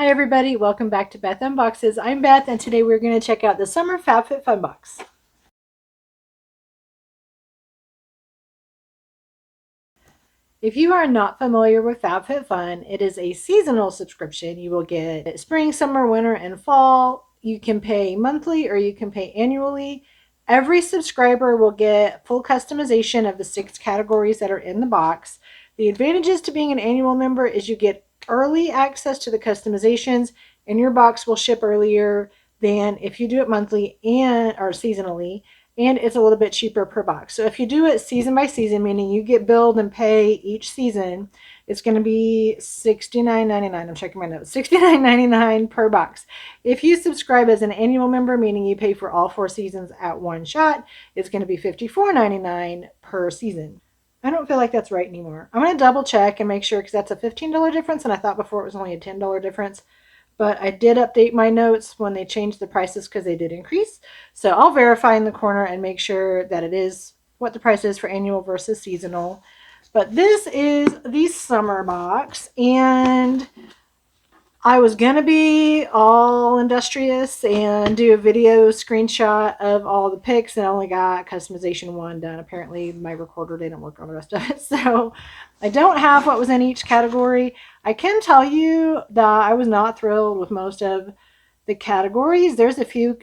Hi everybody, welcome back to Beth Unboxes. I'm Beth and today we're going to check out the Summer FabFitFun box. If you are not familiar with FabFitFun, it is a seasonal subscription. You will get spring, summer, winter, and fall. You can pay monthly or you can pay annually. Every subscriber will get full customization of the 6 categories that are in the box. The advantages to being an annual member is you get early access to the customizations, and your box will ship earlier than if you do it monthly or seasonally, and it's a little bit cheaper per box. So if you do it season by season, meaning you get billed and pay each season, it's going to be $69.99. I'm checking my notes. $69.99 per box. If you subscribe as an annual member, meaning you pay for all 4 seasons at one shot, it's going to be $54.99 per season. I don't feel like that's right anymore. I'm going to double check and make sure because that's a $15 difference, and I thought before it was only a $10 difference. But I did update my notes when they changed the prices because they did increase. So I'll verify in the corner and make sure that it is what the price is for annual versus seasonal. But this is the summer box, and I was going to be all industrious and do a video screenshot of all the picks and only got customization 1 done. Apparently my recorder didn't work on the rest of it. So I don't have what was in each category. I can tell you that I was not thrilled with most of the categories. There's a few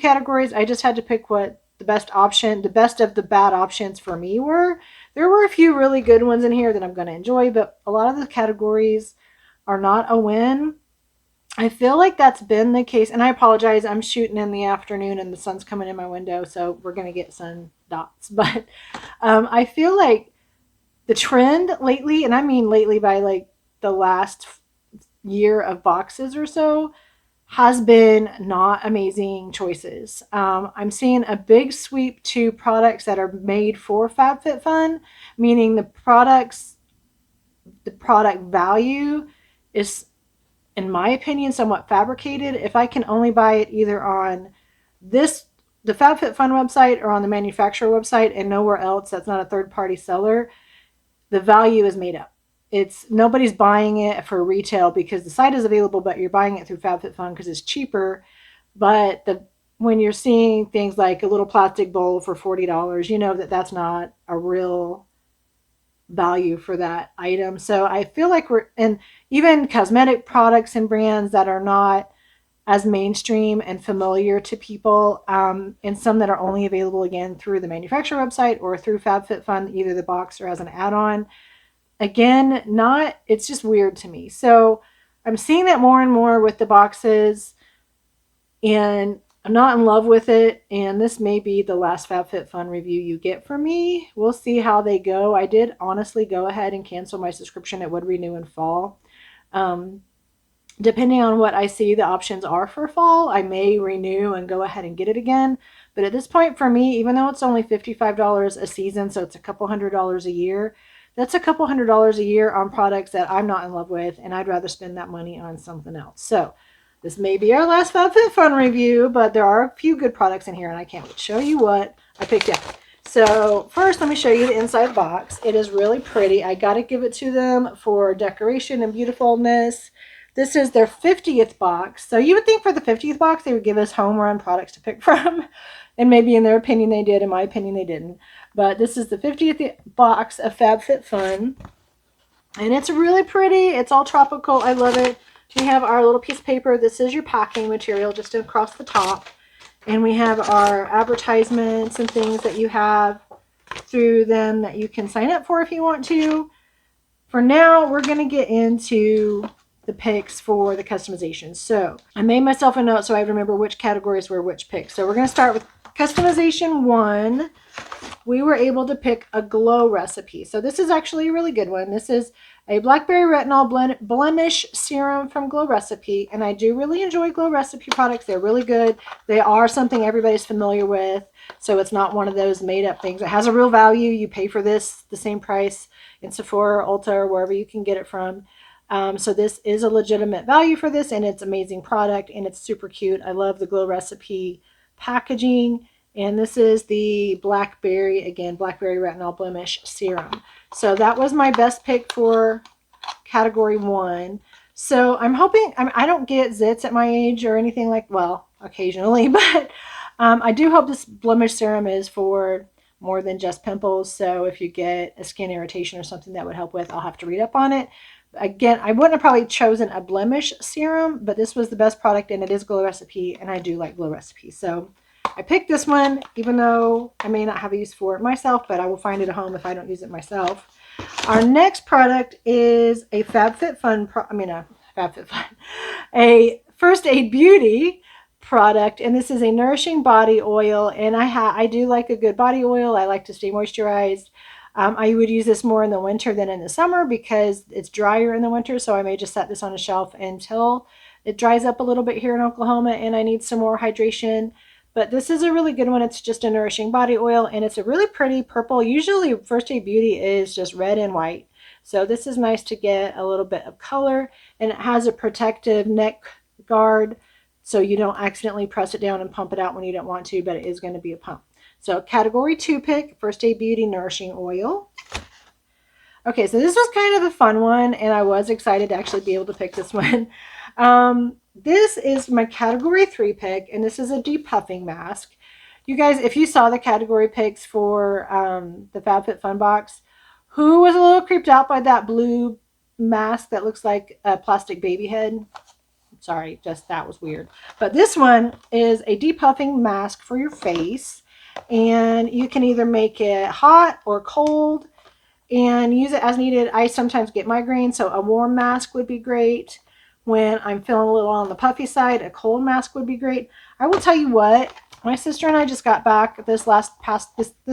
categories. I just had to pick what the best of the bad options for me were. There were a few really good ones in here that I'm going to enjoy, but a lot of the categories are not a win. I feel like that's been the case, and I apologize. I'm shooting in the afternoon and the sun's coming in my window, so we're going to get sun dots. But I feel like the trend lately, and I mean lately by like the last year of boxes or so, has been not amazing choices. I'm seeing a big sweep to products that are made for FabFitFun, meaning the product value is, in my opinion, somewhat fabricated. If I can only buy it either on the FabFitFun website or on the manufacturer website and nowhere else that's not a third-party seller, the value is made up. Nobody's buying it for retail because the site is available, but you're buying it through FabFitFun because it's cheaper. But when you're seeing things like a little plastic bowl for $40, you know that that's not a real value for that item. So I feel like and even cosmetic products and brands that are not as mainstream and familiar to people, and some that are only available again through the manufacturer website or through FabFitFun, either the box or as an add-on. Again, it's just weird to me. So I'm seeing that more and more with the boxes, and I'm not in love with it, and this may be the last FabFitFun review you get from me. We'll see how they go. I did honestly go ahead and cancel my subscription. It would renew in fall. Depending on what I see the options are for fall, I may renew and go ahead and get it again. But at this point for me, even though it's only $55 a season, so it's a couple $100 a year, that's a couple $100 a year on products that I'm not in love with, and I'd rather spend that money on something else. So this may be our last FabFitFun review, but there are a few good products in here, and I can't wait to show you what I picked out. So first, let me show you the inside box. It is really pretty. I got to give it to them for decoration and beautifulness. This is their 50th box. So you would think for the 50th box, they would give us home run products to pick from. And maybe in their opinion they did. In my opinion, they didn't. But this is the 50th box of FabFitFun. And it's really pretty. It's all tropical. I love it. We have our little piece of paper. This is your packing material just across the top. And we have our advertisements and things that you have through them that you can sign up for if you want to. For now, we're going to get into the picks for the customization. So I made myself a note so I remember which categories were which picks. So we're going to start with customization 1. We were able to pick a glow recipe. So this is actually a really good one. This is a blackberry retinol blemish serum from Glow Recipe, and I do really enjoy Glow Recipe products. They're really good. They are something everybody's familiar with, so it's not one of those made up things. It has a real value. You pay for this the same price in Sephora or Ulta or wherever you can get it from. So this is a legitimate value for this, and it's an amazing product, and it's super cute. I love the Glow Recipe packaging. And this is the blackberry retinol blemish serum. So that was my best pick for category 1. So I'm hoping, I don't get zits at my age or anything like, well, occasionally, but I do hope this blemish serum is for more than just pimples. So if you get a skin irritation or something that would help with, I'll have to read up on it. Again, I wouldn't have probably chosen a blemish serum, but this was the best product and it is Glow Recipe, and I do like Glow Recipe. So I picked this one, even though I may not have a use for it myself, but I will find it at home if I don't use it myself. Our next product is a FabFitFun, a First Aid Beauty product, and this is a nourishing body oil. And I do like a good body oil. I like to stay moisturized. I would use this more in the winter than in the summer because it's drier in the winter. So I may just set this on a shelf until it dries up a little bit here in Oklahoma and I need some more hydration. But this is a really good one. It's just a nourishing body oil and it's a really pretty purple. Usually First Aid Beauty is just red and white. So this is nice to get a little bit of color, and it has a protective neck guard so you don't accidentally press it down and pump it out when you don't want to, but it is going to be a pump. So category 2 pick, First Aid Beauty Nourishing Oil. Okay, so this was kind of a fun one, and I was excited to actually be able to pick this one. This is my category 3 pick, and this is a depuffing mask. You guys, if you saw the category picks for the FabFitFun box, who was a little creeped out by that blue mask that looks like a plastic baby head? Sorry, just that was weird. But this one is a depuffing mask for your face, and you can either make it hot or cold and use it as needed. I sometimes get migraines, so a warm mask would be great. When I'm feeling a little on the puffy side, a cold mask would be great. I will tell you what, my sister and I just got back this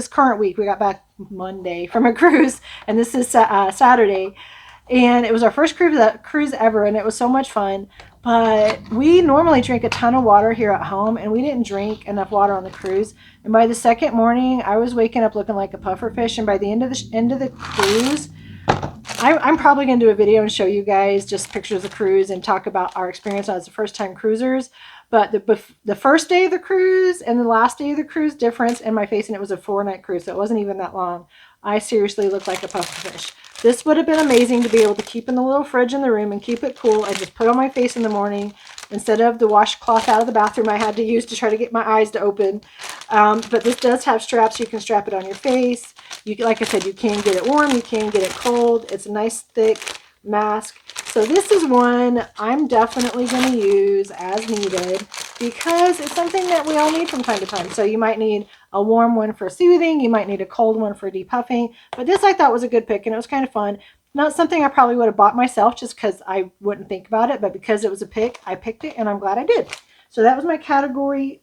current week. We got back Monday from a cruise, and this is Saturday. And it was our first cruise ever, and it was so much fun. But we normally drink a ton of water here at home, and we didn't drink enough water on the cruise. And by the second morning, I was waking up looking like a puffer fish. And by the end of the cruise, I'm probably going to do a video and show you guys just pictures of the cruise and talk about our experience as the first time cruisers. But the first day of the cruise and the last day of the cruise difference in my face, and it was a 4-night cruise, so it wasn't even that long. I seriously looked like a puffer fish. This would have been amazing to be able to keep in the little fridge in the room and keep it cool. I just put on my face in the morning instead of the washcloth out of the bathroom I had to use to try to get my eyes to open. But this does have straps. You can strap it on your face. Like I said, you can get it warm. You can get it cold. It's a nice thick mask. So this is one I'm definitely going to use as needed because it's something that we all need from time to time. So you might need a warm one for soothing. You might need a cold one for depuffing. But this I thought was a good pick, and it was kind of fun. Not something I probably would have bought myself just because I wouldn't think about it. But because it was a pick, I picked it, and I'm glad I did. So that was my category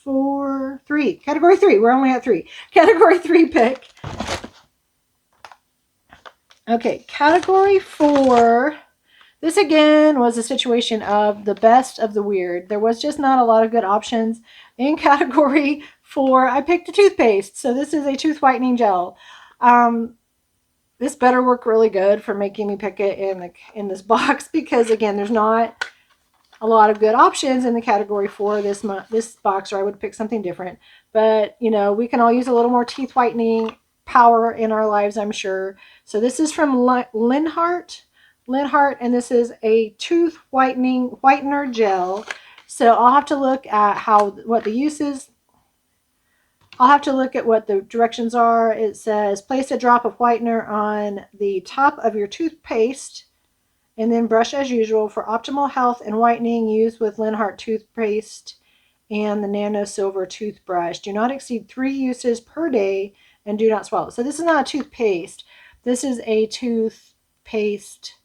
3. Category 3. We're only at 3. Category 3 pick. Okay, category 4. This again was a situation of the best of the weird. There was just not a lot of good options. In category 4, I picked a toothpaste. So this is a tooth whitening gel. This better work really good for making me pick it in this box because again, there's not a lot of good options in the category 4 this box, or I would pick something different. But you know, we can all use a little more teeth whitening power in our lives, I'm sure. So this is from Linhart, and this is a tooth whitener gel. So I'll have to look at what the use is. I'll have to look at what the directions are. It says place a drop of whitener on the top of your toothpaste and then brush as usual for optimal health and whitening. Use with Linhart toothpaste and the Nano Silver toothbrush. Do not exceed 3 uses per day and do not swallow. So this is not a toothpaste. This is a toothpaste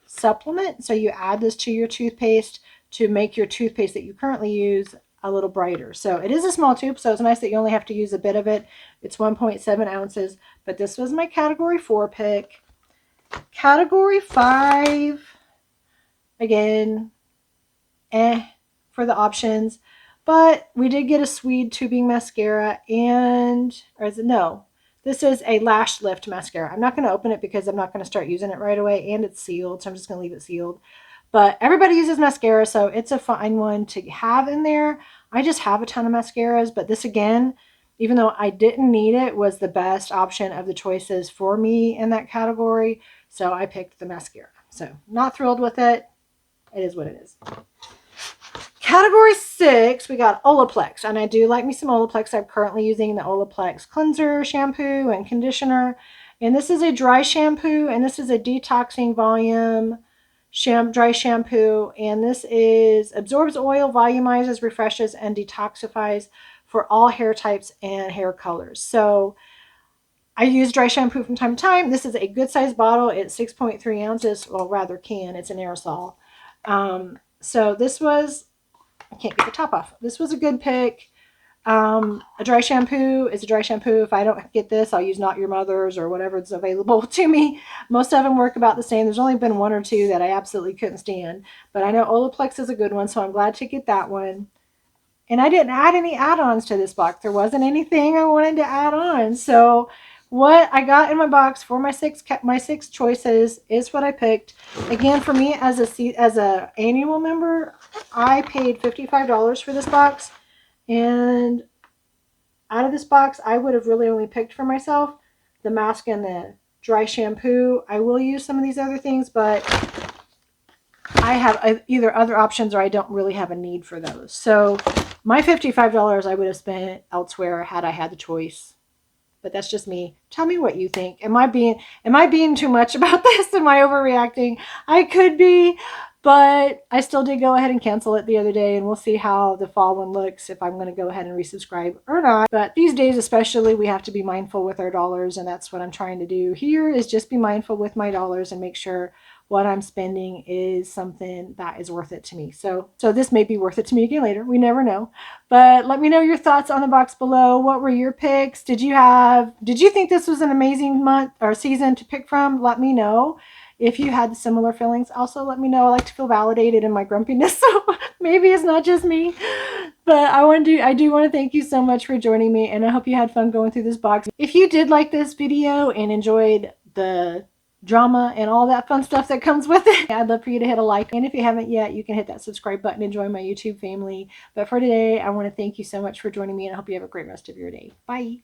supplement. So you add this to your toothpaste to make your toothpaste that you currently use a little brighter. So it is a small tube, so it's nice that you only have to use a bit of it. It's 1.7 ounces, but this was my category 4 pick. Category 5, again, for the options. But we did get a Swede tubing mascara this is a lash lift mascara. I'm not going to open it because I'm not going to start using it right away, and it's sealed, so I'm just going to leave it sealed. But everybody uses mascara, so it's a fine one to have in there. I just have a ton of mascaras, but this again, even though I didn't need it, was the best option of the choices for me in that category. So I picked the mascara. So not thrilled with it. It is what it is. Category 6, we got Olaplex, and I do like me some Olaplex. I'm currently using the Olaplex cleanser, shampoo, and conditioner, and this is a dry shampoo, and this is a detoxing volume dry shampoo, and this is absorbs oil, volumizes, refreshes, and detoxifies for all hair types and hair colors. So I use dry shampoo from time to time. This is a good size bottle. It's 6.3 ounces. Well, rather can. It's an aerosol. So this was, I can't get the top off. This was a good pick. A dry shampoo is a dry shampoo. If I don't get this, I'll use Not Your Mother's or whatever is available to me. Most of them work about the same. There's only been one or two that I absolutely couldn't stand. But I know Olaplex is a good one, so I'm glad to get that one. And I didn't add any add-ons to this box. There wasn't anything I wanted to add on. So what I got in my box for my six choices is what I picked. Again, for me as a annual member, I paid $55 for this box. And out of this box, I would have really only picked for myself the mask and the dry shampoo. I will use some of these other things, but I have either other options or I don't really have a need for those. So my $55 I would have spent elsewhere had I had the choice. But that's just me. Tell me what you think. Am I being too much about this? Am I overreacting? I could be, but I still did go ahead and cancel it the other day, and we'll see how the fall one looks, if I'm going to go ahead and resubscribe or not. But these days especially, we have to be mindful with our dollars, and that's what I'm trying to do here, is just be mindful with my dollars and make sure what I'm spending is something that is worth it to me. So this may be worth it to me again later. We never know. But let me know your thoughts on the box below. What were your picks? Did you think this was an amazing month or season to pick from? Let me know. If you had similar feelings, also let me know. I like to feel validated in my grumpiness, so maybe it's not just me. But I do want to thank you so much for joining me, and I hope you had fun going through this box. If you did like this video and enjoyed the drama and all that fun stuff that comes with it, I'd love for you to hit a like. And if you haven't yet, you can hit that subscribe button and join my YouTube family. But for today, I want to thank you so much for joining me, and I hope you have a great rest of your day. Bye.